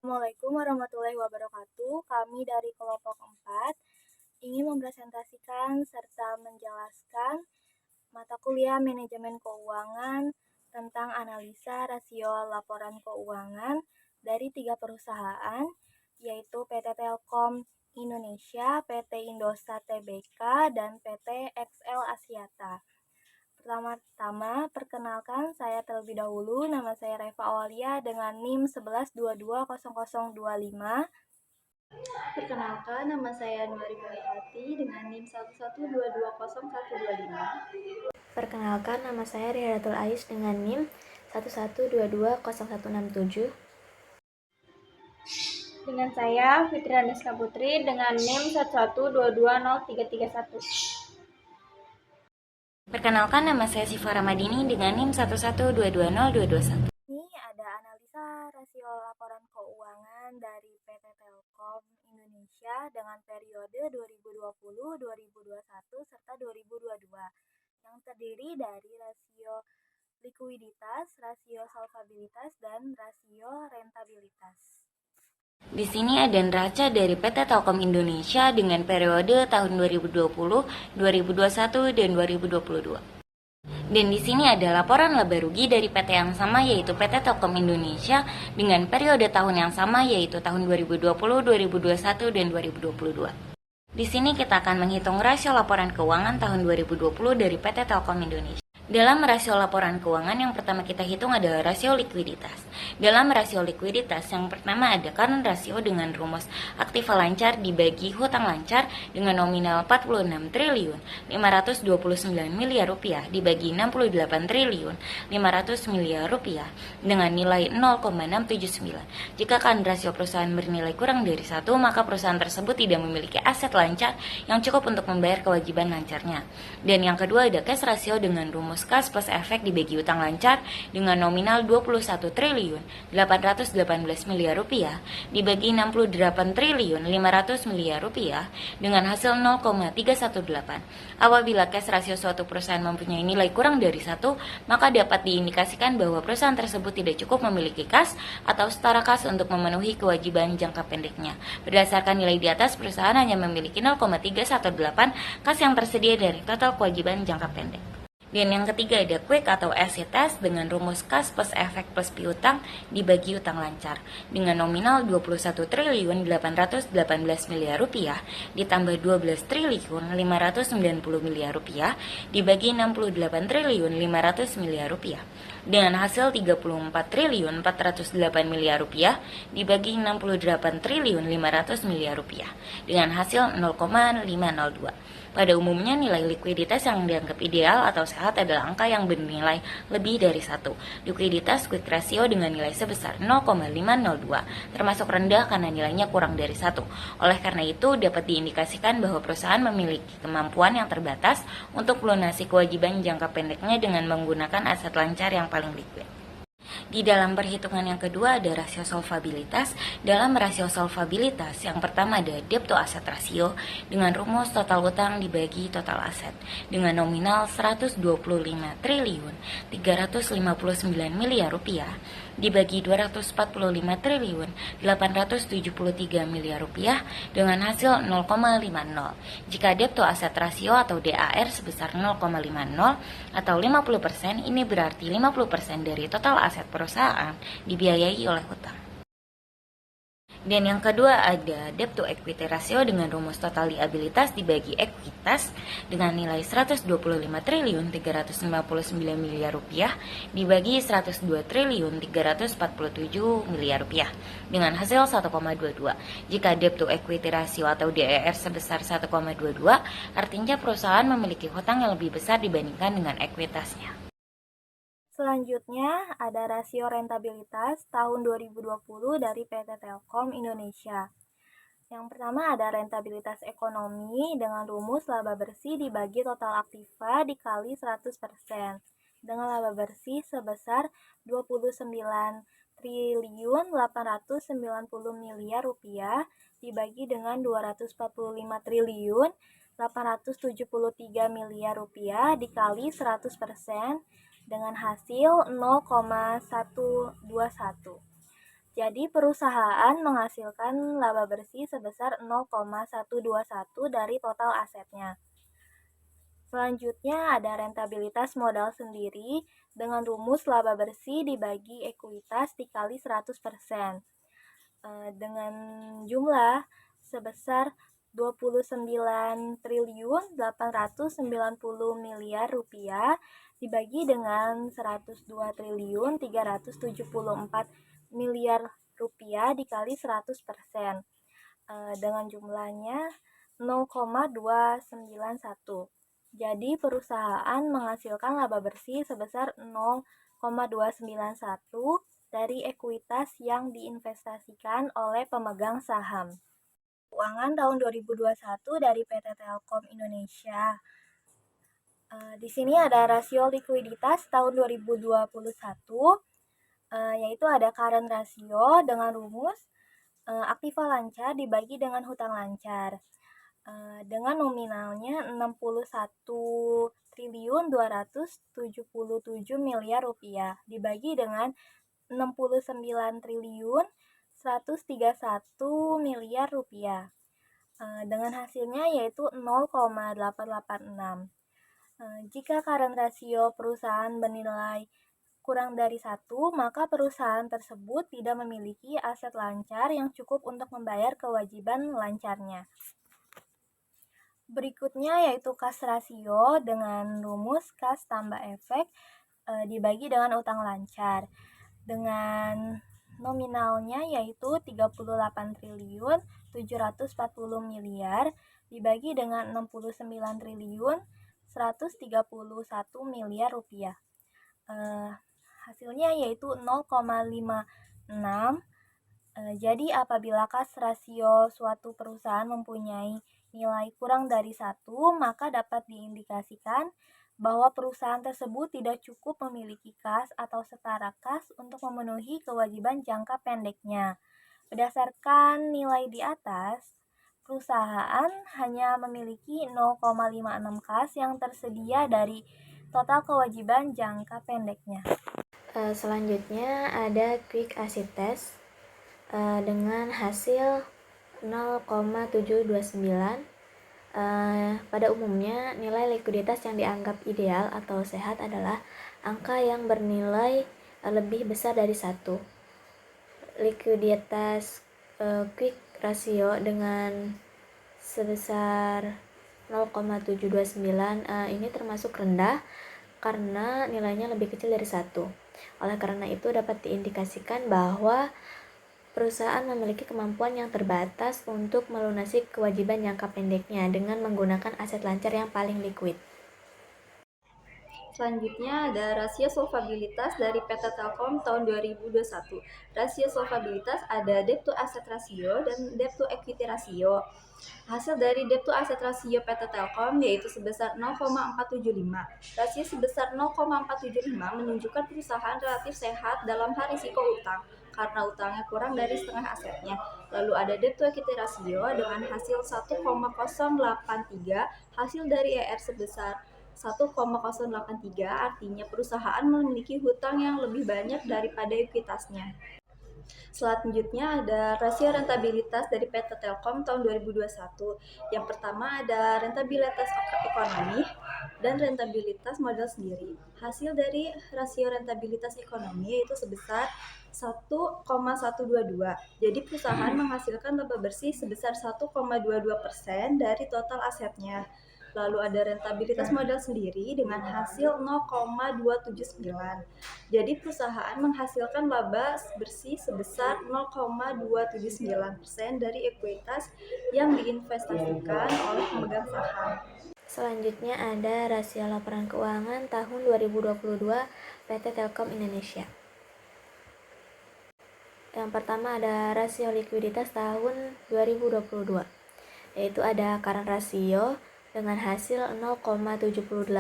Assalamualaikum warahmatullahi wabarakatuh. Kami dari kelompok 4 ingin mempresentasikan serta menjelaskan mata kuliah manajemen keuangan tentang analisa rasio laporan keuangan dari 3 perusahaan, yaitu PT Telkom Indonesia, PT Indosat Tbk, dan PT XL Axiata. Pertama-tama, perkenalkan saya terlebih dahulu. Nama saya Reva Awalia dengan NIM 11220025. Perkenalkan, nama saya Nuari Mulihati dengan NIM 11220125. Perkenalkan, nama saya Rihayatul Ais dengan NIM 11220167. Dengan saya Fitri Aniska Putri dengan NIM 11220331. Perkenalkan, nama saya Siva Ramadini dengan NIM 11220221. Ini ada analisa rasio laporan keuangan dari PT Telkom Indonesia dengan periode 2020, 2021, serta 2022 yang terdiri dari rasio likuiditas, rasio solvabilitas, dan rasio rentabilitas. Di sini ada neraca dari PT Telkom Indonesia dengan periode tahun 2020, 2021, dan 2022. Dan di sini ada laporan laba rugi dari PT yang sama yaitu PT Telkom Indonesia dengan periode tahun yang sama yaitu tahun 2020, 2021, dan 2022. Di sini kita akan menghitung rasio laporan keuangan tahun 2020 dari PT Telkom Indonesia. Dalam rasio laporan keuangan yang pertama kita hitung adalah rasio likuiditas. Dalam rasio likuiditas yang pertama ada current rasio dengan rumus aktiva lancar dibagi hutang lancar dengan nominal 46 triliun 529 miliar rupiah dibagi 68 triliun 500 miliar rupiah dengan nilai 0,679. Jika current rasio perusahaan bernilai kurang dari 1, maka perusahaan tersebut tidak memiliki aset lancar yang cukup untuk membayar kewajiban lancarnya. Dan yang kedua ada cash rasio dengan rumus kas plus efek dibagi utang lancar dengan nominal 21 triliun 818 miliar rupiah dibagi 68 triliun 500 miliar rupiah dengan hasil 0,318. Apabila cash rasio suatu perusahaan mempunyai nilai kurang dari 1, maka dapat diindikasikan bahwa perusahaan tersebut tidak cukup memiliki kas atau setara kas untuk memenuhi kewajiban jangka pendeknya. Berdasarkan nilai di atas, perusahaan hanya memiliki 0,318 kas yang tersedia dari total kewajiban jangka pendek. Dan yang ketiga ada quick atau asset test dengan rumus kas plus efek plus piutang dibagi utang lancar dengan nominal 21 triliun 818 miliar rupiah ditambah 12 triliun 590 miliar rupiah dibagi 68 triliun 500 miliar rupiah dengan hasil 34 triliun 408 miliar rupiah dibagi 68 triliun 500 miliar rupiah dengan hasil 0,502. Pada umumnya nilai likuiditas yang dianggap ideal atau sehat adalah angka yang bernilai lebih dari 1. Likuiditas quick ratio dengan nilai sebesar 0,502 termasuk rendah karena nilainya kurang dari 1. Oleh karena itu dapat diindikasikan bahwa perusahaan memiliki kemampuan yang terbatas untuk melunasi kewajiban jangka pendeknya dengan menggunakan aset lancar yang paling liquid. Di dalam perhitungan yang kedua ada rasio solvabilitas. Dalam rasio solvabilitas yang pertama ada debt to asset ratio dengan rumus total utang dibagi total aset dengan nominal 125 triliun 359 miliar rupiah dibagi 245 triliun 873 miliar rupiah dengan hasil 0,50. Jika debt to asset ratio atau DAR sebesar 0,50 atau 50%, ini berarti 50% dari total aset perusahaan dibiayai oleh hutang. Dan yang kedua ada debt to equity ratio dengan rumus total liabilitas dibagi ekuitas dengan nilai 125 triliun 359 miliar rupiah dibagi 102 triliun 347 miliar rupiah dengan hasil 1,22. Jika debt to equity ratio atau DER sebesar 1,22, artinya perusahaan memiliki hutang yang lebih besar dibandingkan dengan ekuitasnya. Selanjutnya ada rasio rentabilitas tahun 2020 dari PT Telkom Indonesia. Yang pertama ada rentabilitas ekonomi dengan rumus laba bersih dibagi total aktiva dikali 100% dengan laba bersih sebesar 29 triliun 890 miliar rupiah dibagi dengan 245 triliun 873 miliar rupiah dikali 100% dengan hasil 0,121. Jadi perusahaan menghasilkan laba bersih sebesar 0,121 dari total asetnya. Selanjutnya ada rentabilitas modal sendiri dengan rumus laba bersih dibagi ekuitas dikali 100%. Dengan jumlah sebesar 29 triliun 890 miliar rupiah dibagi dengan 102 triliun 374 miliar rupiah dikali 100%. Dengan jumlahnya 0,291. Jadi perusahaan menghasilkan laba bersih sebesar 0,291 dari ekuitas yang diinvestasikan oleh pemegang saham. Keuangan tahun 2021 dari PT Telkom Indonesia. Di sini ada rasio likuiditas tahun 2021, yaitu ada current ratio dengan rumus aktiva lancar dibagi dengan hutang lancar. Dengan nominalnya 61 triliun 277 miliar rupiah dibagi dengan 69 triliun 131 miliar rupiah. Dengan hasilnya yaitu 0,886. Jika current ratio perusahaan bernilai kurang dari 1, maka perusahaan tersebut tidak memiliki aset lancar yang cukup untuk membayar kewajiban lancarnya. Berikutnya yaitu kas rasio dengan rumus kas tambah efek dibagi dengan utang lancar. Dengan nominalnya yaitu 38 triliun 740 miliar dibagi dengan 69 triliun 131 miliar rupiah. Hasilnya yaitu 0,56. Jadi apabila kas rasio suatu perusahaan mempunyai nilai kurang dari 1, maka dapat diindikasikan bahwa perusahaan tersebut tidak cukup memiliki kas atau setara kas untuk memenuhi kewajiban jangka pendeknya. Berdasarkan nilai di atas, perusahaan hanya memiliki 0,56 kas yang tersedia dari total kewajiban jangka pendeknya. Selanjutnya ada quick acid test dengan hasil 0,729. Pada umumnya, nilai likuiditas yang dianggap ideal atau sehat adalah angka yang bernilai lebih besar dari 1. Likuiditas quick ratio dengan sebesar 0,729 ini termasuk rendah karena nilainya lebih kecil dari 1. Oleh karena itu dapat diindikasikan bahwa perusahaan memiliki kemampuan yang terbatas untuk melunasi kewajiban jangka pendeknya dengan menggunakan aset lancar yang paling likuid. Selanjutnya ada rasio solvabilitas dari PT Telkom tahun 2021. Rasio solvabilitas ada debt to asset ratio dan debt to equity ratio. Hasil dari debt to asset ratio PT Telkom yaitu sebesar 0,475. Rasio sebesar 0,475 menunjukkan perusahaan relatif sehat dalam hal risiko utang karena utangnya kurang dari setengah asetnya. Lalu ada debt to equity ratio dengan hasil 1,083, hasil dari ER sebesar 1,083, artinya perusahaan memiliki hutang yang lebih banyak daripada ekuitasnya. Selanjutnya ada rasio rentabilitas dari PT Telkom tahun 2021. Yang pertama ada rentabilitas ekonomi dan rentabilitas modal sendiri. Hasil dari rasio rentabilitas ekonomi yaitu sebesar 1,122. Jadi perusahaan menghasilkan laba bersih sebesar 1,22% dari total asetnya. Lalu ada rentabilitas modal sendiri dengan hasil 0,279. Jadi perusahaan menghasilkan laba bersih sebesar 0,279% dari ekuitas yang diinvestasikan oleh pemegang saham. Selanjutnya ada rasio laporan keuangan tahun 2022 PT Telkom Indonesia. Yang pertama ada rasio likuiditas tahun 2022, yaitu ada current ratio dengan hasil 0,782.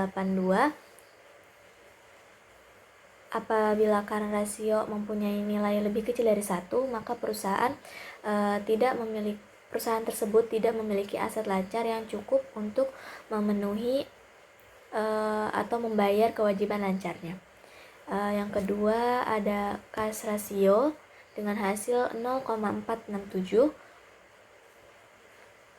Apabila current ratio mempunyai nilai lebih kecil dari 1, maka perusahaan tersebut tidak memiliki aset lancar yang cukup untuk memenuhi atau membayar kewajiban lancarnya. Yang kedua ada cash ratio dengan hasil 0,467.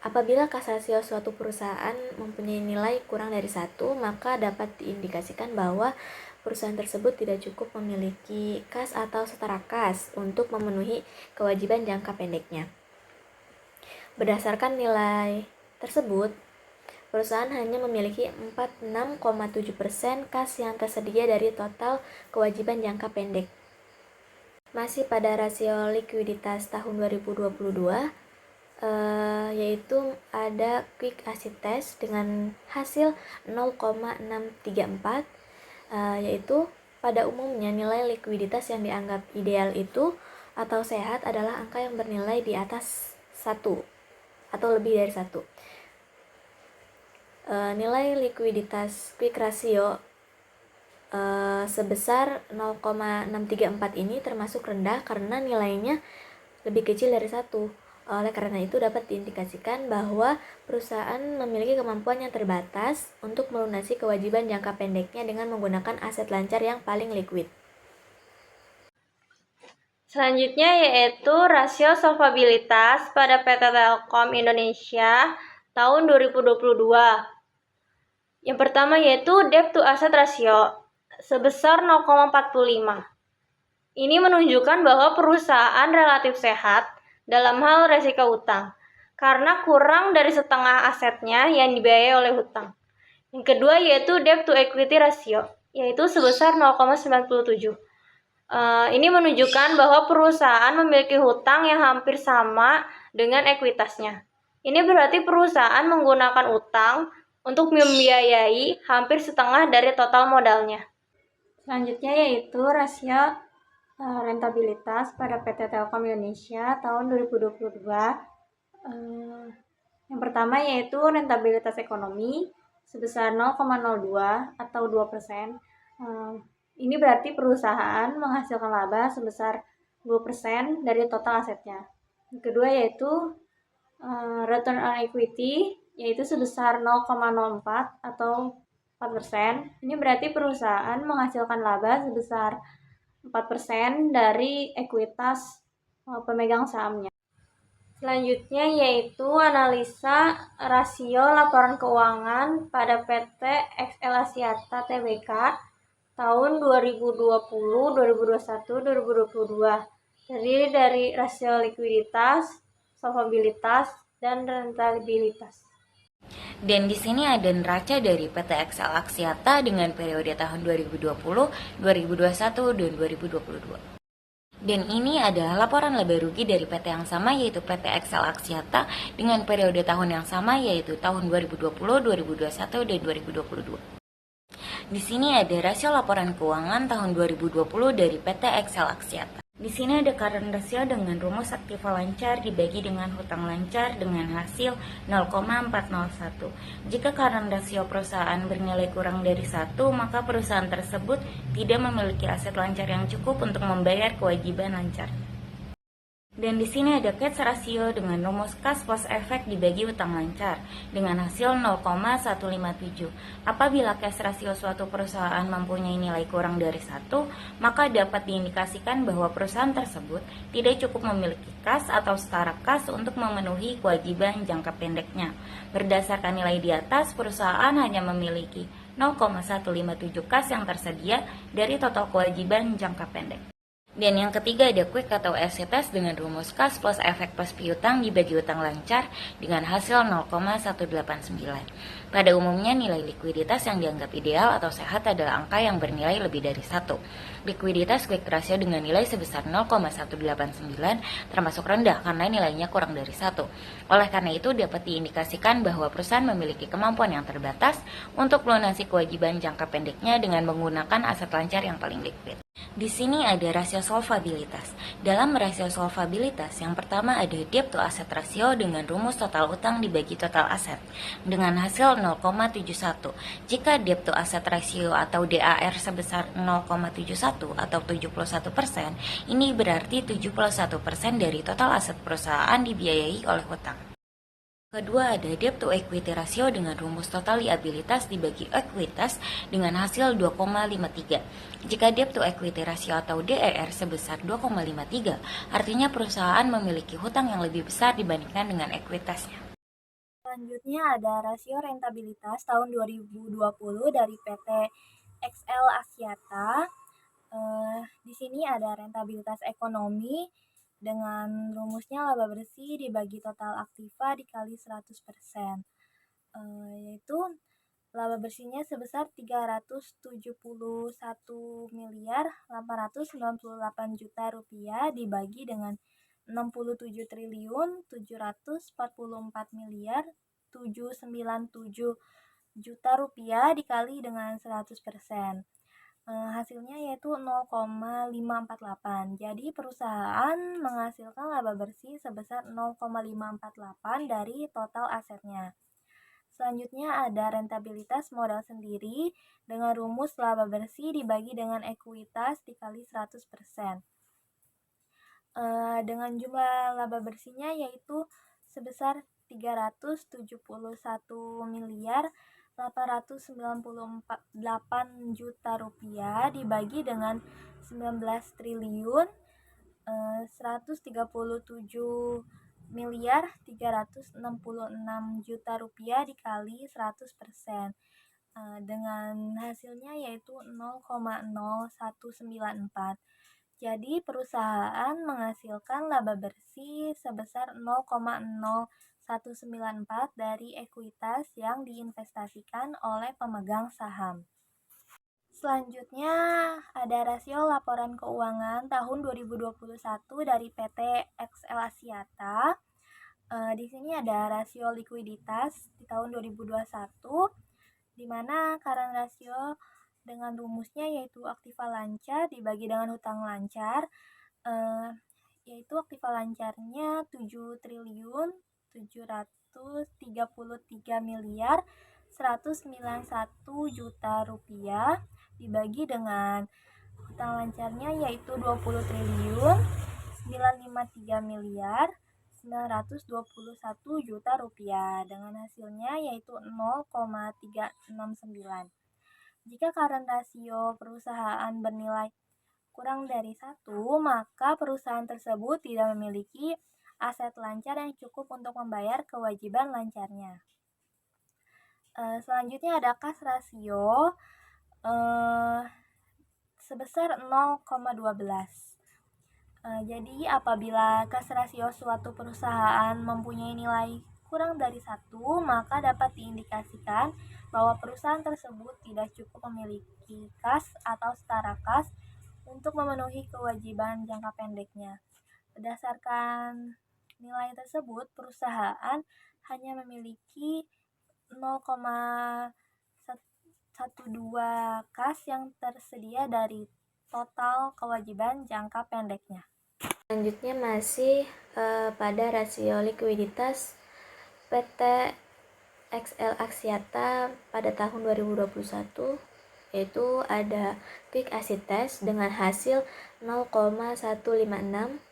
Apabila kas rasio suatu perusahaan mempunyai nilai kurang dari 1, maka dapat diindikasikan bahwa perusahaan tersebut tidak cukup memiliki kas atau setara kas untuk memenuhi kewajiban jangka pendeknya. Berdasarkan nilai tersebut, perusahaan hanya memiliki 46,7% kas yang tersedia dari total kewajiban jangka pendek. Masih pada rasio likuiditas tahun 2022, yaitu ada quick acid test dengan hasil 0,634, yaitu pada umumnya nilai likuiditas yang dianggap ideal itu atau sehat adalah angka yang bernilai di atas 1 atau lebih dari 1. Nilai likuiditas quick ratio sebesar 0,634 ini termasuk rendah karena nilainya lebih kecil dari 1. Oleh karena itu dapat diindikasikan bahwa perusahaan memiliki kemampuan yang terbatas untuk melunasi kewajiban jangka pendeknya dengan menggunakan aset lancar yang paling liquid. Selanjutnya yaitu rasio solvabilitas pada PT Telkom Indonesia tahun 2022. Yang pertama yaitu debt to asset ratio sebesar 0,45. Ini menunjukkan bahwa perusahaan relatif sehat dalam hal resiko utang, karena kurang dari setengah asetnya yang dibiayai oleh hutang. Yang kedua yaitu debt to equity ratio, yaitu sebesar 0,97. Ini menunjukkan bahwa perusahaan memiliki hutang yang hampir sama dengan ekuitasnya. Ini berarti perusahaan menggunakan utang untuk membiayai hampir setengah dari total modalnya. Selanjutnya yaitu rasio rentabilitas pada PT Telkom Indonesia tahun 2022. Yang pertama yaitu rentabilitas ekonomi sebesar 0,02 atau 2%. Ini berarti perusahaan menghasilkan laba sebesar 2% dari total asetnya. Yang kedua yaitu return on equity, yaitu sebesar 0,04 atau 4%. Ini berarti perusahaan menghasilkan laba sebesar 4% dari ekuitas pemegang sahamnya. Selanjutnya yaitu analisa rasio laporan keuangan pada PT XL Axiata Tbk tahun 2020, 2021, 2022. Terdiri dari rasio likuiditas, solvabilitas, dan rentabilitas. Dan di sini ada neraca dari PT XL Axiata dengan periode tahun 2020, 2021, dan 2022. Dan ini adalah laporan laba rugi dari PT yang sama yaitu PT XL Axiata dengan periode tahun yang sama yaitu tahun 2020, 2021, dan 2022. Di sini ada rasio laporan keuangan tahun 2020 dari PT XL Axiata. Di sini ada current ratio dengan rumus aktiva lancar dibagi dengan hutang lancar dengan hasil 0,401. Jika current ratio perusahaan bernilai kurang dari 1, maka perusahaan tersebut tidak memiliki aset lancar yang cukup untuk membayar kewajiban lancar. Dan di sini ada cash ratio dengan rumus kas plus efek dibagi utang lancar dengan hasil 0,157. Apabila cash ratio suatu perusahaan mempunyai nilai kurang dari 1, maka dapat diindikasikan bahwa perusahaan tersebut tidak cukup memiliki kas atau setara kas untuk memenuhi kewajiban jangka pendeknya. Berdasarkan nilai di atas, perusahaan hanya memiliki 0,157 kas yang tersedia dari total kewajiban jangka pendek. Dan yang ketiga ada quick atau acid test dengan rumus kas plus efek plus piutang dibagi utang lancar dengan hasil 0,189. Pada umumnya nilai likuiditas yang dianggap ideal atau sehat adalah angka yang bernilai lebih dari 1. Likuiditas quick ratio dengan nilai sebesar 0,189 termasuk rendah karena nilainya kurang dari 1. Oleh karena itu dapat diindikasikan bahwa perusahaan memiliki kemampuan yang terbatas untuk melunasi kewajiban jangka pendeknya dengan menggunakan aset lancar yang paling liquid. Di sini ada rasio solvabilitas. Dalam rasio solvabilitas, yang pertama ada debt to asset ratio dengan rumus total utang dibagi total aset dengan hasil 0,71. Jika debt to asset ratio atau DAR sebesar 0,71 atau 71%, ini berarti 71% dari total aset perusahaan dibiayai oleh hutang. Kedua ada debt to equity ratio dengan rumus total liabilitas dibagi ekuitas dengan hasil 2,53. Jika debt to equity ratio atau DER sebesar 2,53, artinya perusahaan memiliki hutang yang lebih besar dibandingkan dengan ekuitasnya. Selanjutnya ada rasio rentabilitas tahun 2020 dari PT XL Axiata. Di sini ada rentabilitas ekonomi dengan rumusnya laba bersih dibagi total aktiva dikali 100%, yaitu laba bersihnya sebesar 371 miliar 898 juta rupiah dibagi dengan 67 triliun 744 miliar 797 juta rupiah dikali dengan 100%. Hasilnya yaitu 0,548. Jadi perusahaan menghasilkan laba bersih sebesar 0,548 dari total asetnya. Selanjutnya ada rentabilitas modal sendiri dengan rumus laba bersih dibagi dengan ekuitas dikali 100%. Dengan jumlah laba bersihnya yaitu sebesar 371 miliar 898 juta rupiah dibagi dengan 19 triliun 137 miliar 366 juta rupiah dikali 100%, dengan hasilnya yaitu 0,0194. Jadi perusahaan menghasilkan laba bersih sebesar 0,0194 dari ekuitas yang diinvestasikan oleh pemegang saham. Selanjutnya ada rasio laporan keuangan tahun 2021 dari PT XL Axiata. Di sini ada rasio likuiditas di tahun 2021, di mana current rasio dengan rumusnya yaitu aktiva lancar dibagi dengan hutang lancar, yaitu aktiva lancarnya 7 triliun 733 miliar 191 juta rupiah dibagi dengan hutang lancarnya yaitu 20 triliun 953 miliar 921 juta rupiah dengan hasilnya yaitu 0,369. Jika current rasio perusahaan bernilai kurang dari 1, maka perusahaan tersebut tidak memiliki aset lancar yang cukup untuk membayar kewajiban lancarnya. Selanjutnya ada kas rasio sebesar 0,12. Jadi apabila kas rasio suatu perusahaan mempunyai nilai kurang dari 1, maka dapat diindikasikan bahwa perusahaan tersebut tidak cukup memiliki kas atau setara kas untuk memenuhi kewajiban jangka pendeknya. Berdasarkan nilai tersebut, perusahaan hanya memiliki 0,12 kas yang tersedia dari total kewajiban jangka pendeknya. Selanjutnya masih pada rasio likuiditas PT XL Axiata pada tahun 2021, yaitu ada quick acid test dengan hasil 0,156,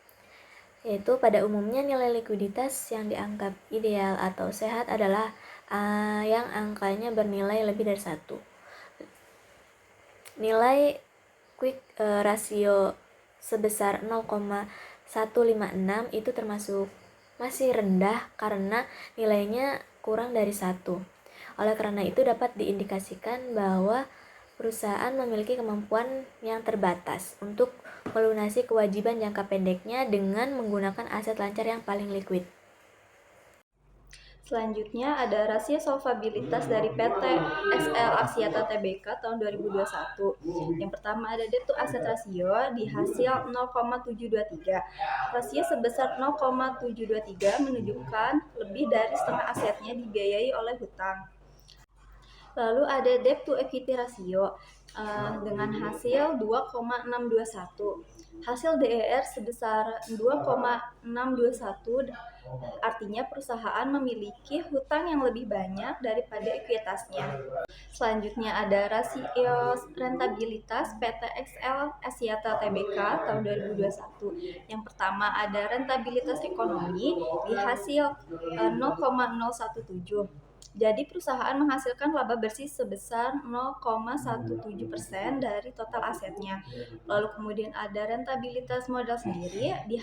yaitu pada umumnya nilai likuiditas yang dianggap ideal atau sehat adalah yang angkanya bernilai lebih dari 1. Nilai quick rasio sebesar 0,156 itu termasuk masih rendah karena nilainya kurang dari 1. Oleh karena itu dapat diindikasikan bahwa perusahaan memiliki kemampuan yang terbatas untuk melunasi kewajiban jangka pendeknya dengan menggunakan aset lancar yang paling liquid. Selanjutnya ada rasio solvabilitas dari PT XL Axiata Tbk tahun 2021. Yang pertama ada debt to asset ratio di hasil 0,723. Rasio sebesar 0,723 menunjukkan lebih dari setengah asetnya dibiayai oleh hutang. Lalu ada debt to equity ratio dengan hasil 2,621. Hasil DER sebesar 2,621 artinya perusahaan memiliki hutang yang lebih banyak daripada ekuitasnya. Selanjutnya ada rasio rentabilitas PT XL Axiata Tbk tahun 2021. Yang pertama ada rentabilitas ekonomi di hasil 0,017. Jadi perusahaan menghasilkan laba bersih sebesar 0,17% dari total asetnya. Lalu kemudian ada rentabilitas modal sendiri di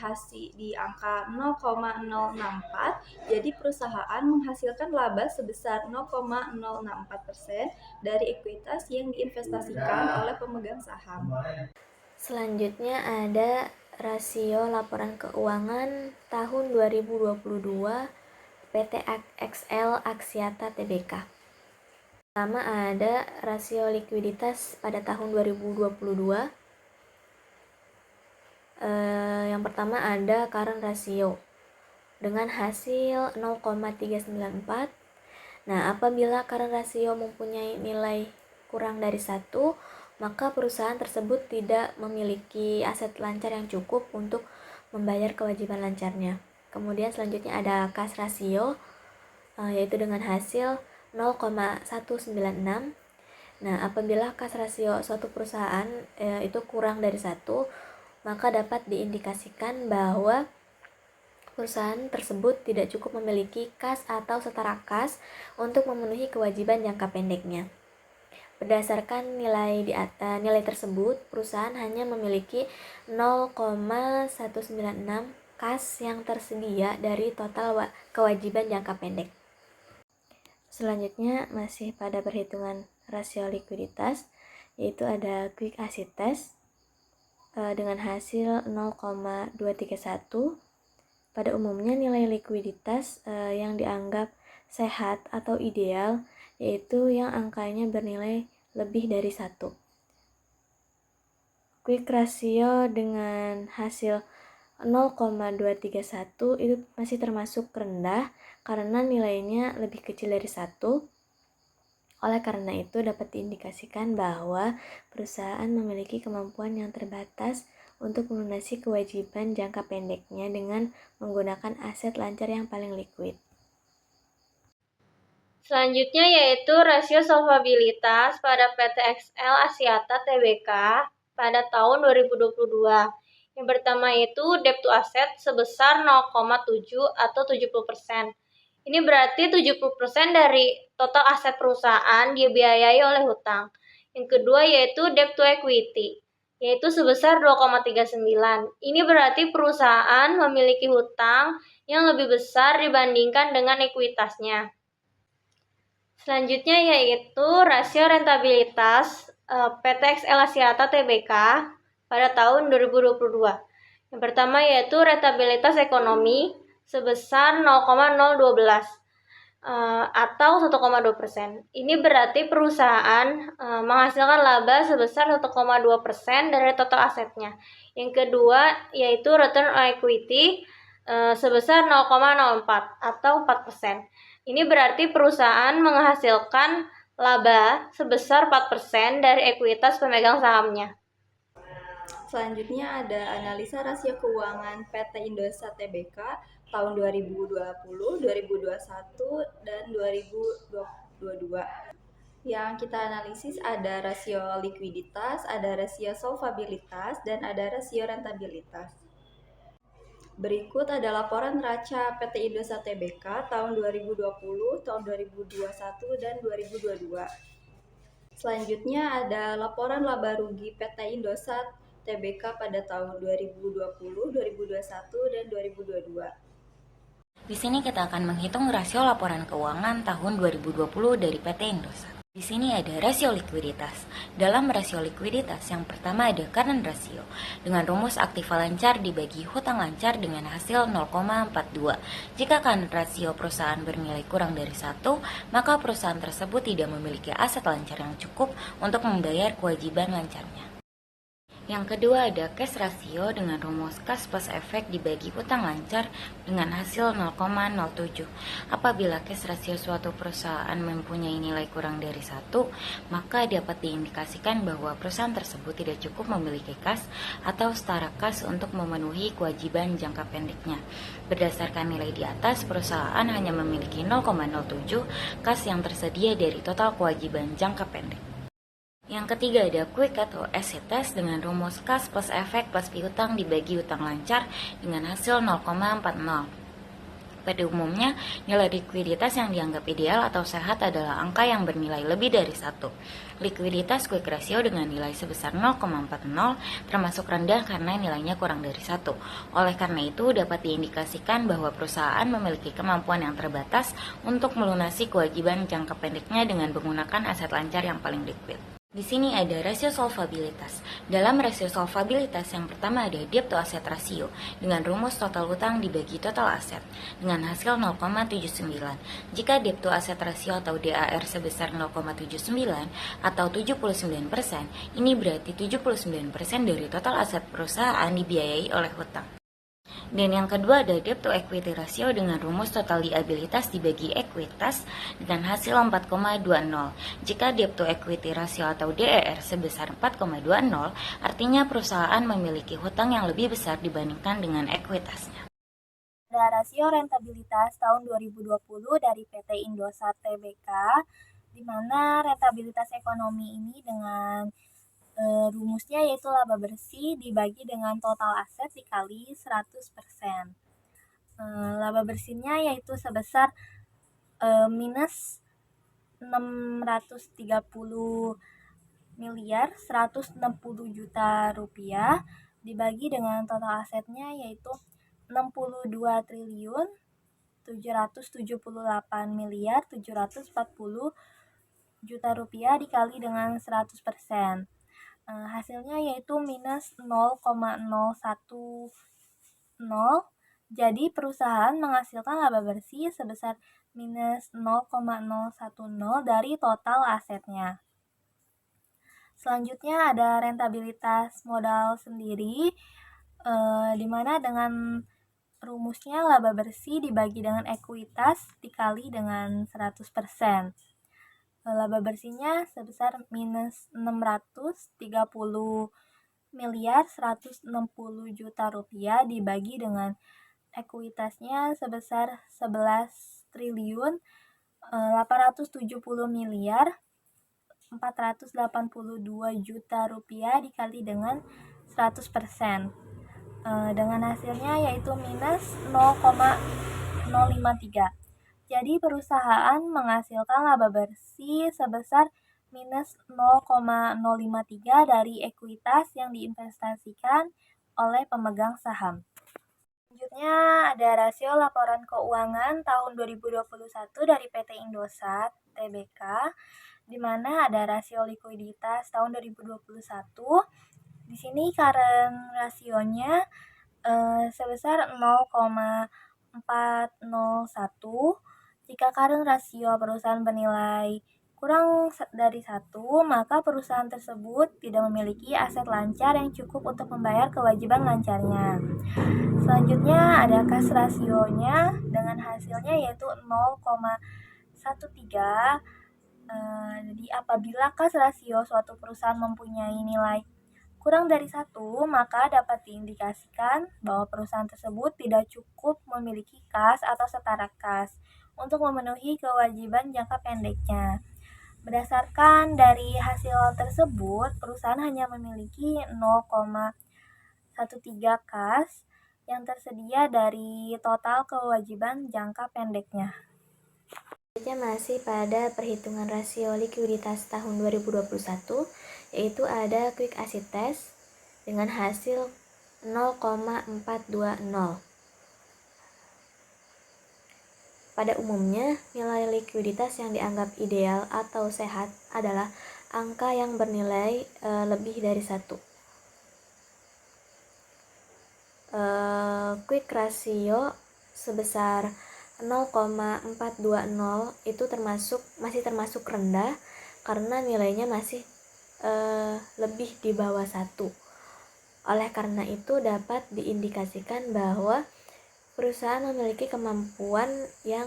angka 0,064. Jadi perusahaan menghasilkan laba sebesar 0,064% dari ekuitas yang diinvestasikan oleh pemegang saham. Selanjutnya ada rasio laporan keuangan tahun 2022 PT XL Axiata Tbk. Pertama ada rasio likuiditas pada tahun 2022. Yang pertama ada current ratio dengan hasil 0,394. Nah, apabila current ratio mempunyai nilai kurang dari 1, maka perusahaan tersebut tidak memiliki aset lancar yang cukup untuk membayar kewajiban lancarnya. Kemudian selanjutnya ada cash ratio, yaitu dengan hasil 0,196. Nah, apabila cash ratio suatu perusahaan itu kurang dari 1, maka dapat diindikasikan bahwa perusahaan tersebut tidak cukup memiliki kas atau setara kas untuk memenuhi kewajiban jangka pendeknya. Berdasarkan nilai tersebut, perusahaan hanya memiliki 0,196 kas yang tersedia dari total kewajiban jangka pendek. Selanjutnya masih pada perhitungan rasio likuiditas, yaitu ada quick asset test dengan hasil 0,231. Pada umumnya nilai likuiditas yang dianggap sehat atau ideal yaitu yang angkanya bernilai lebih dari 1. Quick ratio dengan hasil 0,231 itu masih termasuk rendah karena nilainya lebih kecil dari 1. Oleh karena itu dapat diindikasikan bahwa perusahaan memiliki kemampuan yang terbatas untuk melunasi kewajiban jangka pendeknya dengan menggunakan aset lancar yang paling liquid. Selanjutnya yaitu rasio solvabilitas pada PT XL Axiata Tbk pada tahun 2022. Yang pertama itu debt to asset sebesar 0,7 atau 70%. Ini berarti 70% dari total aset perusahaan dibiayai oleh hutang. Yang kedua yaitu debt to equity, yaitu sebesar 2,39. Ini berarti perusahaan memiliki hutang yang lebih besar dibandingkan dengan ekuitasnya. Selanjutnya yaitu rasio rentabilitas PT XL Axiata Tbk pada tahun 2022. Yang pertama yaitu rentabilitas ekonomi sebesar 0,012 atau 1,2%. Ini berarti perusahaan menghasilkan laba sebesar 1,2% dari total asetnya. Yang kedua yaitu return on equity sebesar 0,04 atau 4%. Ini berarti perusahaan menghasilkan laba sebesar 4% dari ekuitas pemegang sahamnya. Selanjutnya ada analisa rasio keuangan PT Indosat Tbk tahun 2020, 2021, dan 2022. Yang kita analisis ada rasio likuiditas, ada rasio solvabilitas, dan ada rasio rentabilitas. Berikut ada laporan neraca PT Indosat Tbk tahun 2020, tahun 2021, dan 2022. Selanjutnya ada laporan laba rugi PT Indosat Tbk pada tahun 2020, 2021, dan 2022. Di sini kita akan menghitung rasio laporan keuangan tahun 2020 dari PT Indosat. Di sini ada rasio likuiditas. Dalam rasio likuiditas yang pertama ada current ratio dengan rumus aktiva lancar dibagi hutang lancar dengan hasil 0,42. Jika current ratio perusahaan bernilai kurang dari 1, maka perusahaan tersebut tidak memiliki aset lancar yang cukup untuk membayar kewajiban lancarnya. Yang kedua ada cash ratio dengan rumus kas plus efek dibagi utang lancar dengan hasil 0,07. Apabila cash ratio suatu perusahaan mempunyai nilai kurang dari 1, maka dapat diindikasikan bahwa perusahaan tersebut tidak cukup memiliki kas atau setara kas untuk memenuhi kewajiban jangka pendeknya. Berdasarkan nilai di atas, perusahaan hanya memiliki 0,07 kas yang tersedia dari total kewajiban jangka pendek. Yang ketiga ada quick atau asset test dengan rumus kas plus efek plus piutang dibagi utang lancar dengan hasil 0,40. Pada umumnya, nilai likuiditas yang dianggap ideal atau sehat adalah angka yang bernilai lebih dari 1. Likuiditas quick ratio dengan nilai sebesar 0,40 termasuk rendah karena nilainya kurang dari 1. Oleh karena itu, dapat diindikasikan bahwa perusahaan memiliki kemampuan yang terbatas untuk melunasi kewajiban jangka pendeknya dengan menggunakan aset lancar yang paling liquid. Di sini ada rasio solvabilitas. Dalam rasio solvabilitas yang pertama ada debt to asset ratio dengan rumus total utang dibagi total aset dengan hasil 0,79. Jika debt to asset ratio atau DAR sebesar 0,79 atau 79%, ini berarti 79% dari total aset perusahaan dibiayai oleh hutang. Dan yang kedua ada debt to equity ratio dengan rumus total liabilitas dibagi ekuitas dengan hasil 4,20. Jika debt to equity ratio atau DER sebesar 4,20, artinya perusahaan memiliki hutang yang lebih besar dibandingkan dengan ekuitasnya. Ada rasio rentabilitas tahun 2020 dari PT Indosat Tbk, di mana rentabilitas ekonomi ini dengan rumusnya yaitu laba bersih dibagi dengan total aset dikali 100%. Laba bersihnya yaitu sebesar minus 630 miliar 160 juta rupiah dibagi dengan total asetnya yaitu 62 triliun 778 miliar 740 juta rupiah dikali dengan 100%. Hasilnya yaitu minus 0,010. Jadi perusahaan menghasilkan laba bersih sebesar minus 0,010 dari total asetnya. Selanjutnya ada rentabilitas modal sendiri, di mana dengan rumusnya laba bersih dibagi dengan ekuitas dikali dengan 100%. Laba bersihnya sebesar minus 630 miliar 160 juta rupiah dibagi dengan ekuitasnya sebesar 11 triliun 870 miliar 482 juta rupiah dikali dengan 100%. Dengan hasilnya yaitu minus 0,053. Jadi perusahaan menghasilkan laba bersih sebesar minus 0,053 dari ekuitas yang diinvestasikan oleh pemegang saham. Selanjutnya ada rasio laporan keuangan tahun 2021 dari PT Indosat Tbk, di mana ada rasio likuiditas tahun 2021. Di sini current rasionya sebesar 0,401. Jika current rasio perusahaan bernilai kurang dari 1, maka perusahaan tersebut tidak memiliki aset lancar yang cukup untuk membayar kewajiban lancarnya. Selanjutnya ada cash rasionya dengan hasilnya yaitu 0,13. Jadi apabila cash rasio suatu perusahaan mempunyai nilai kurang dari 1, maka dapat diindikasikan bahwa perusahaan tersebut tidak cukup memiliki kas atau setara kas untuk memenuhi kewajiban jangka pendeknya. Berdasarkan dari hasil tersebut, perusahaan hanya memiliki 0,13 kas yang tersedia dari total kewajiban jangka pendeknya. Selanjutnya masih pada perhitungan rasio likuiditas tahun 2021, yaitu ada quick asset test dengan hasil 0,420. Pada umumnya, nilai likuiditas yang dianggap ideal atau sehat adalah angka yang bernilai lebih dari 1. Quick ratio sebesar 0,420 itu masih termasuk rendah karena nilainya masih lebih di bawah 1. Oleh karena itu dapat diindikasikan bahwa perusahaan memiliki kemampuan yang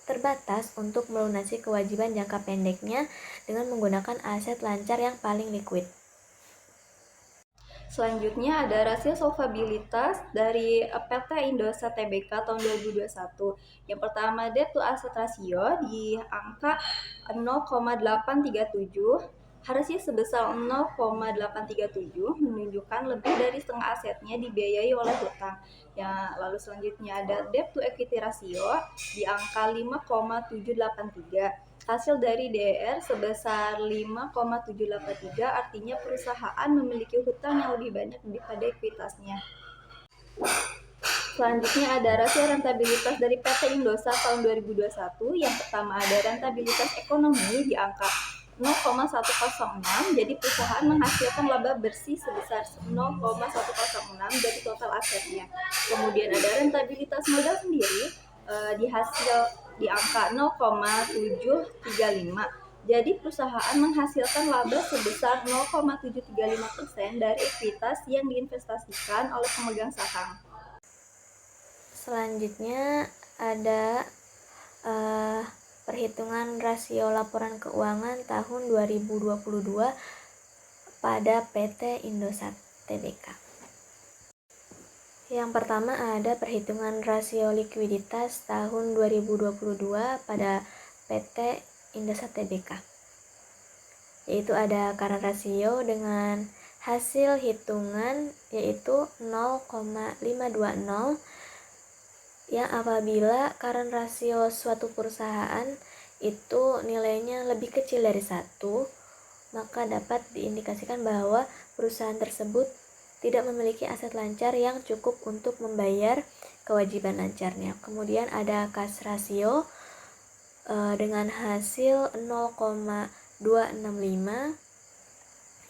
terbatas untuk melunasi kewajiban jangka pendeknya dengan menggunakan aset lancar yang paling liquid. Selanjutnya ada rasio solvabilitas dari PT Indosat Tbk tahun 2021. Yang pertama, debt to asset ratio di angka 0,837. Harusnya sebesar 0,837 menunjukkan lebih dari setengah asetnya dibiayai oleh hutang. Ya, lalu selanjutnya ada debt to equity ratio di angka 5,783. Hasil dari DER sebesar 5,783, artinya perusahaan memiliki hutang yang lebih banyak daripada ekuitasnya. Selanjutnya ada rasio rentabilitas dari PT Indosat tahun 2021. Yang pertama ada rentabilitas ekonomi di angka 0,106, jadi perusahaan menghasilkan laba bersih sebesar 0,106 dari total asetnya. Kemudian ada rentabilitas modal sendiri di angka 0,735. Jadi perusahaan menghasilkan laba sebesar 0,735% dari ekuitas yang diinvestasikan oleh pemegang saham. Selanjutnya ada perhitungan rasio laporan keuangan tahun 2022 pada PT Indosat Tbk. Yang pertama ada perhitungan rasio likuiditas tahun 2022 pada PT Indosat Tbk, yaitu ada current ratio dengan hasil hitungan yaitu 0,520, yang apabila current rasio suatu perusahaan itu nilainya lebih kecil dari 1, maka dapat diindikasikan bahwa perusahaan tersebut tidak memiliki aset lancar yang cukup untuk membayar kewajiban lancarnya. Kemudian ada cash ratio dengan hasil 0,265,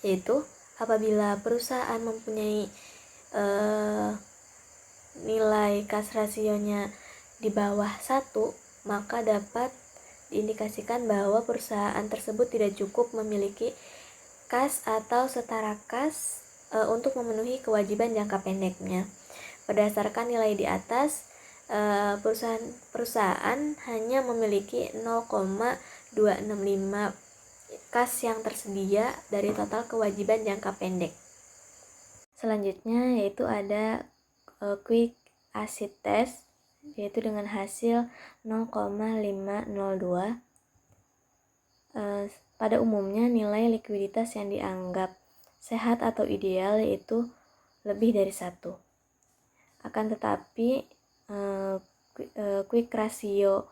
yaitu apabila perusahaan mempunyai nilai cash rasionya di bawah 1, maka dapat diindikasikan bahwa perusahaan tersebut tidak cukup memiliki kas atau setara kas untuk memenuhi kewajiban jangka pendeknya. Berdasarkan nilai di atas, perusahaan hanya memiliki 0,265 kas yang tersedia dari total kewajiban jangka pendek. Selanjutnya yaitu ada quick acid test, yaitu dengan hasil 0,502. Pada umumnya nilai likuiditas yang dianggap sehat atau ideal yaitu lebih dari 1. Akan tetapi quick ratio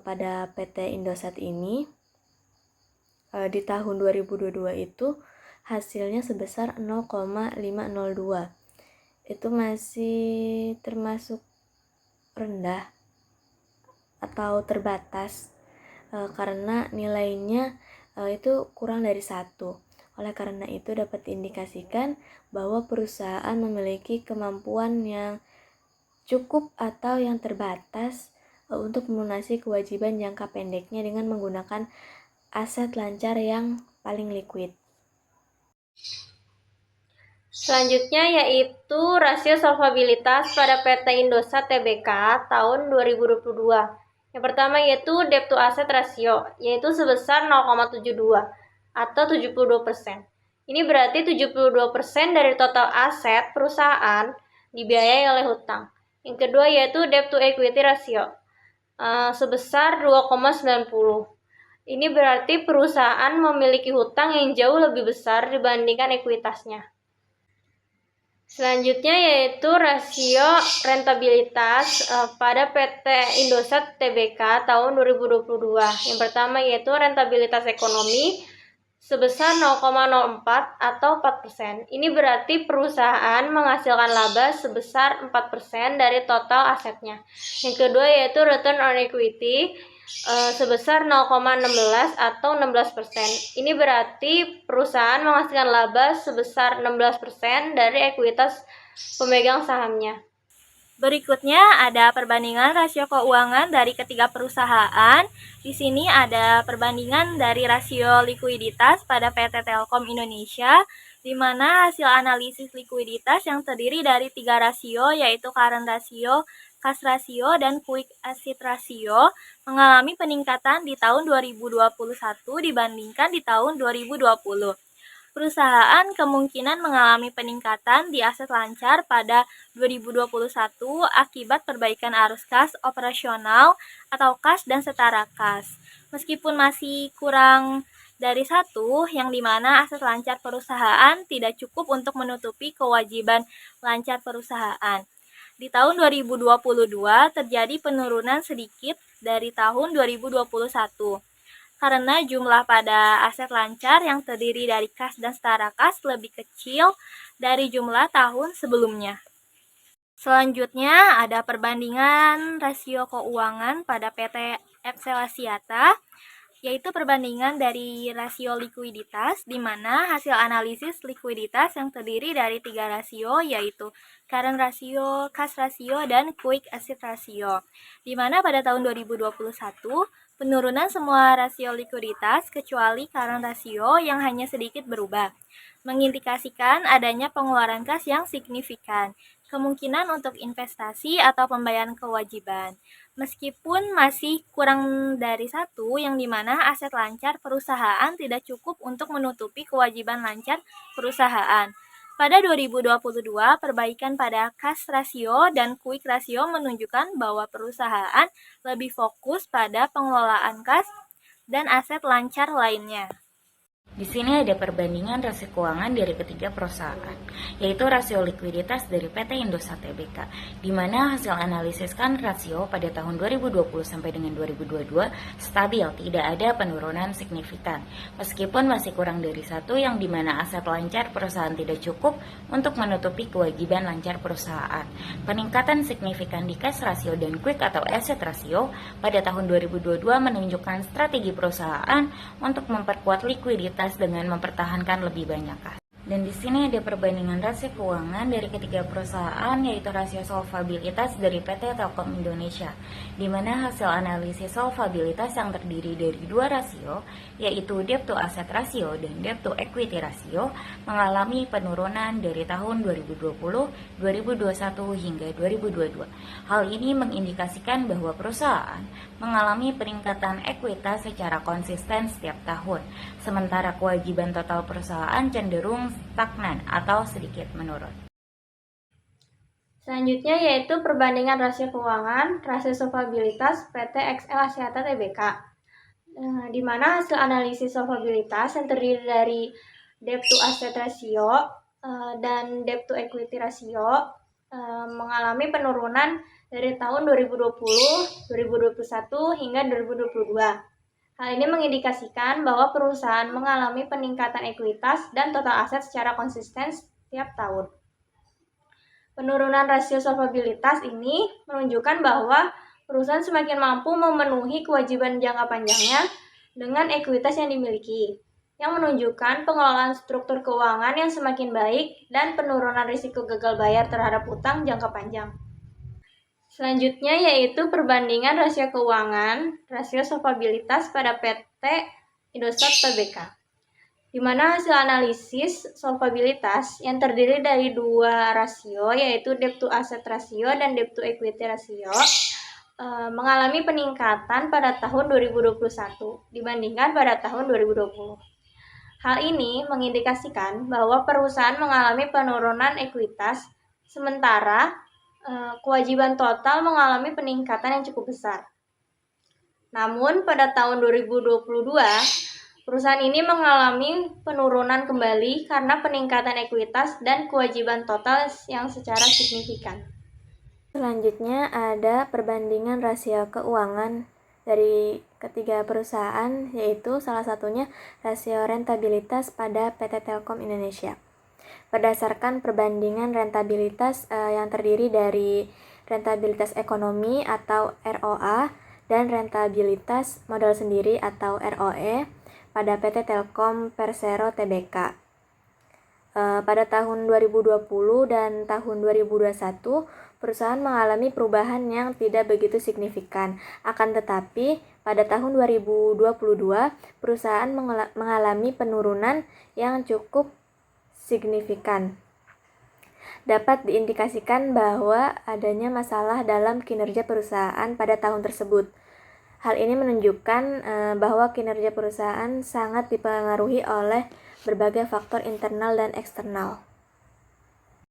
pada PT Indosat ini di tahun 2022 itu hasilnya sebesar 0,502. Itu masih termasuk rendah atau terbatas karena nilainya itu kurang dari 1. Oleh karena itu dapat diindikasikan bahwa perusahaan memiliki kemampuan yang cukup atau yang terbatas untuk melunasi kewajiban jangka pendeknya dengan menggunakan aset lancar yang paling liquid. Selanjutnya yaitu rasio solvabilitas pada PT Indosat Tbk tahun 2022. Yang pertama yaitu debt to asset ratio, yaitu sebesar 0,72 atau 72%. Ini berarti 72% dari total aset perusahaan dibiayai oleh hutang. Yang kedua yaitu debt to equity ratio, sebesar 2,90. Ini berarti perusahaan memiliki hutang yang jauh lebih besar dibandingkan ekuitasnya. Selanjutnya yaitu rasio rentabilitas pada PT Indosat Tbk tahun 2022. Yang pertama yaitu rentabilitas ekonomi sebesar 0,04 atau 4%. Ini berarti perusahaan menghasilkan laba sebesar 4% dari total asetnya. Yang kedua yaitu return on equity sebesar 0,16 atau 16%. Ini berarti perusahaan menghasilkan laba sebesar 16% dari ekuitas pemegang sahamnya. Berikutnya ada perbandingan rasio keuangan dari ketiga perusahaan. Di sini ada perbandingan dari rasio likuiditas pada PT Telkom Indonesia di mana hasil analisis likuiditas yang terdiri dari 3 rasio yaitu current ratio, cash ratio, dan quick asset ratio mengalami peningkatan di tahun 2021 dibandingkan di tahun 2020. Perusahaan kemungkinan mengalami peningkatan di aset lancar pada 2021 akibat perbaikan arus kas operasional atau kas dan setara kas. Meskipun masih kurang dari 1, yang dimana aset lancar perusahaan tidak cukup untuk menutupi kewajiban lancar perusahaan. Di tahun 2022 terjadi penurunan sedikit dari tahun 2021. Karena jumlah pada aset lancar yang terdiri dari kas dan setara kas lebih kecil dari jumlah tahun sebelumnya. Selanjutnya ada perbandingan rasio keuangan pada PT Excel Axiata, yaitu perbandingan dari rasio likuiditas, di mana hasil analisis likuiditas yang terdiri dari 3 rasio, yaitu current ratio, cash ratio, dan quick asset ratio, di mana pada tahun 2021 penurunan semua rasio likuiditas kecuali current ratio yang hanya sedikit berubah, mengindikasikan adanya pengeluaran kas yang signifikan, kemungkinan untuk investasi atau pembayaran kewajiban. Meskipun masih kurang dari 1, yang dimana aset lancar perusahaan tidak cukup untuk menutupi kewajiban lancar perusahaan. Pada 2022, perbaikan pada cash ratio dan quick ratio menunjukkan bahwa perusahaan lebih fokus pada pengelolaan kas dan aset lancar lainnya. Di sini ada perbandingan rasio keuangan dari ketiga perusahaan, yaitu rasio likuiditas dari PT Indosat Tbk, di mana hasil analisis kan rasio pada tahun 2020 sampai dengan 2022 stabil, tidak ada penurunan signifikan, meskipun masih kurang dari 1, yang dimana aset lancar perusahaan tidak cukup untuk menutupi kewajiban lancar perusahaan. Peningkatan signifikan di cash ratio dan quick atau asset ratio pada tahun 2022 menunjukkan strategi perusahaan untuk memperkuat likuiditas dengan mempertahankan lebih banyak kas. Dan di sini ada perbandingan rasio keuangan dari ketiga perusahaan, yaitu rasio solvabilitas dari PT Telkom Indonesia, di mana hasil analisis solvabilitas yang terdiri dari 2 rasio, yaitu debt to asset ratio dan debt to equity ratio, mengalami penurunan dari tahun 2020, 2021 hingga 2022. Hal ini mengindikasikan bahwa perusahaan mengalami peningkatan ekuitas secara konsisten setiap tahun, sementara kewajiban total perusahaan cenderung stagnan atau sedikit menurun. Selanjutnya yaitu perbandingan rasio keuangan, rasio solvabilitas PT XL Axiata Tbk, di mana hasil analisis solvabilitas yang terdiri dari debt to asset ratio dan debt to equity ratio mengalami penurunan dari tahun 2020, 2021 hingga 2022. Hal ini mengindikasikan bahwa perusahaan mengalami peningkatan ekuitas dan total aset secara konsisten setiap tahun. Penurunan rasio solvabilitas ini menunjukkan bahwa perusahaan semakin mampu memenuhi kewajiban jangka panjangnya dengan ekuitas yang dimiliki, yang menunjukkan pengelolaan struktur keuangan yang semakin baik dan penurunan risiko gagal bayar terhadap utang jangka panjang. Selanjutnya yaitu perbandingan rasio keuangan, rasio solvabilitas pada PT Indosat Tbk, di mana hasil analisis solvabilitas yang terdiri dari 2 rasio, yaitu debt to asset ratio dan debt to equity ratio, mengalami peningkatan pada tahun 2021 dibandingkan pada tahun 2020. Hal ini mengindikasikan bahwa perusahaan mengalami penurunan ekuitas, sementara kewajiban total mengalami peningkatan yang cukup besar. Namun pada tahun 2022, perusahaan ini mengalami penurunan kembali karena peningkatan ekuitas dan kewajiban total yang secara signifikan. Selanjutnya ada perbandingan rasio keuangan dari ketiga perusahaan, yaitu salah satunya rasio rentabilitas pada PT Telkom Indonesia. Berdasarkan perbandingan rentabilitas yang terdiri dari rentabilitas ekonomi atau ROA dan rentabilitas modal sendiri atau ROE pada PT Telkom Persero Tbk. Pada tahun 2020 dan tahun 2021, perusahaan mengalami perubahan yang tidak begitu signifikan. Akan tetapi, pada tahun 2022, perusahaan mengalami penurunan yang cukup signifikan. Dapat diindikasikan bahwa adanya masalah dalam kinerja perusahaan pada tahun tersebut. Hal ini menunjukkan bahwa kinerja perusahaan sangat dipengaruhi oleh berbagai faktor internal dan eksternal.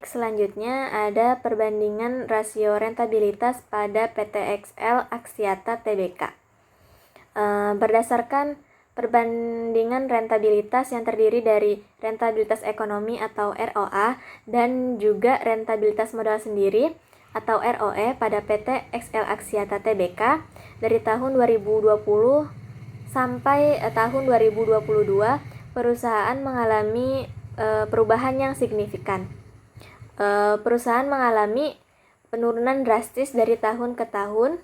Selanjutnya ada perbandingan rasio rentabilitas pada PT XL Axiata Tbk. Berdasarkan perbandingan rentabilitas yang terdiri dari rentabilitas ekonomi atau ROA dan juga rentabilitas modal sendiri atau ROE pada PT XL Axiata Tbk dari tahun 2020 sampai tahun 2022, perusahaan mengalami perubahan yang signifikan. Perusahaan mengalami penurunan drastis dari tahun ke tahun.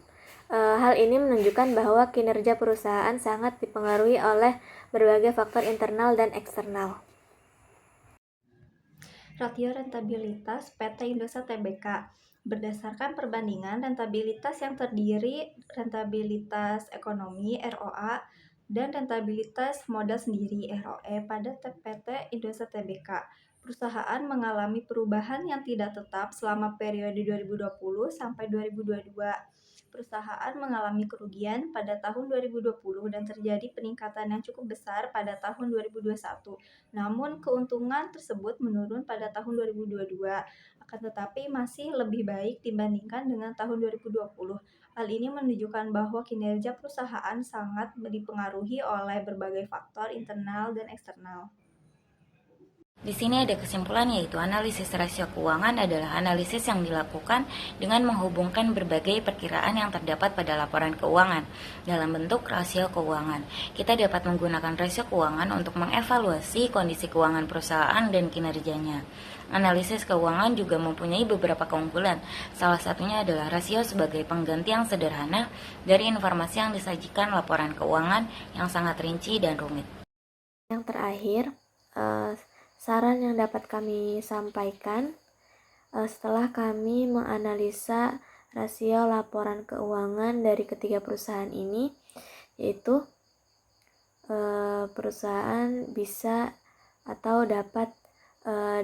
Hal ini menunjukkan bahwa kinerja perusahaan sangat dipengaruhi oleh berbagai faktor internal dan eksternal. Rasio rentabilitas PT Indosat Tbk berdasarkan perbandingan rentabilitas yang terdiri rentabilitas ekonomi ROA dan rentabilitas modal sendiri ROE pada PT Indosat Tbk. Perusahaan mengalami perubahan yang tidak tetap selama periode 2020 sampai 2022. Perusahaan mengalami kerugian pada tahun 2020 dan terjadi peningkatan yang cukup besar pada tahun 2021. Namun keuntungan tersebut menurun pada tahun 2022, akan tetapi masih lebih baik dibandingkan dengan tahun 2020. Hal ini menunjukkan bahwa kinerja perusahaan sangat dipengaruhi oleh berbagai faktor internal dan eksternal. Di sini ada kesimpulan, yaitu analisis rasio keuangan adalah analisis yang dilakukan dengan menghubungkan berbagai perkiraan yang terdapat pada laporan keuangan dalam bentuk rasio keuangan. Kita dapat menggunakan rasio keuangan untuk mengevaluasi kondisi keuangan perusahaan dan kinerjanya. Analisis keuangan juga mempunyai beberapa keunggulan. Salah satunya adalah rasio sebagai pengganti yang sederhana dari informasi yang disajikan laporan keuangan yang sangat rinci dan rumit. Yang terakhir, saran yang dapat kami sampaikan setelah kami menganalisa rasio laporan keuangan dari ketiga perusahaan ini, yaitu perusahaan bisa atau dapat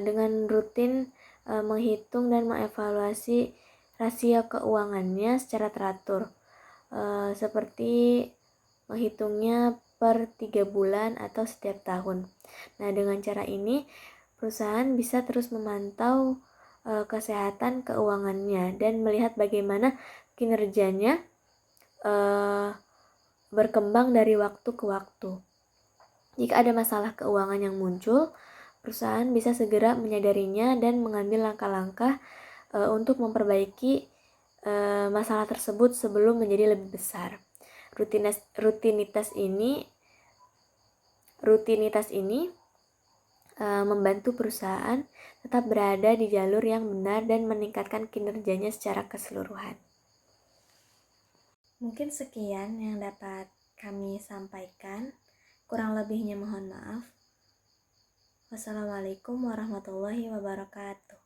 dengan rutin menghitung dan mengevaluasi rasio keuangannya secara teratur, seperti menghitungnya per 3 bulan atau setiap tahun. Nah, dengan cara ini perusahaan bisa terus memantau kesehatan keuangannya dan melihat bagaimana kinerjanya berkembang dari waktu ke waktu. Jika ada masalah keuangan yang muncul, perusahaan bisa segera menyadarinya dan mengambil langkah-langkah untuk memperbaiki masalah tersebut sebelum menjadi lebih besar. Rutinitas ini membantu perusahaan tetap berada di jalur yang benar dan meningkatkan kinerjanya secara keseluruhan. Mungkin sekian yang dapat kami sampaikan. Kurang lebihnya mohon maaf. Wassalamualaikum warahmatullahi wabarakatuh.